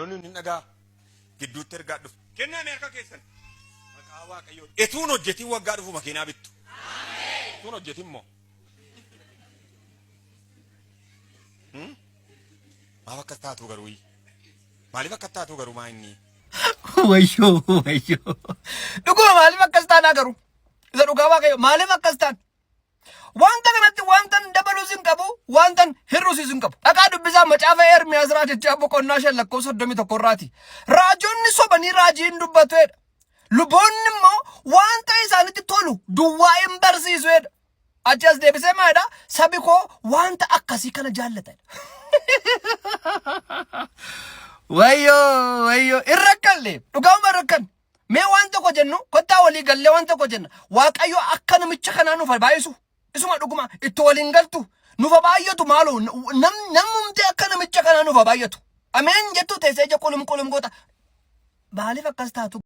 Lonni nagaa gidduutti ergaa dhufu. Kenname akka keessan. Maqaa Waaqayyoo. Etuun hojjetiin waggaa dhufu makiinaa bittu. Ameen. Etuun hojjetin moo. Maaf akka taatu garuu. Maaliif akka taatu garuu maa inni? Wayyo. Dhuguma maaliif akkas taanaa garuu? Isa dhugaa Waaqayyo maaliif akkas taan? Wanta kanatti wantan dabaluu sin qabu, wantan hir'uu sin qabu. Dhaqaa dubbisaa macaafa Ermiyaas raajichaa boqonnaa 5 lakkoofsa 31 raajonni sobanii raajiin dubbatedha. Luboonni immoo wanta isaanitti tolu duwwaa hin barsiisudha. Achi as deebisee maadha sabi koo wanta akkasii kana jaallatedha. Wayyo irrakkalle dhugaama rakkan. Mee waan tokko jennu kottaa walii gallee waan tokko jenna. Waaqayyo akka namicha kanaa nuuf baay'isu. Isuma dhuguma itti waliin galtu nuuf baay'atu maaloo namumti akka namicha kanaa nuuf baay'atu. Ameen jettu teessee qulum goota. Maaliif akkas taatu?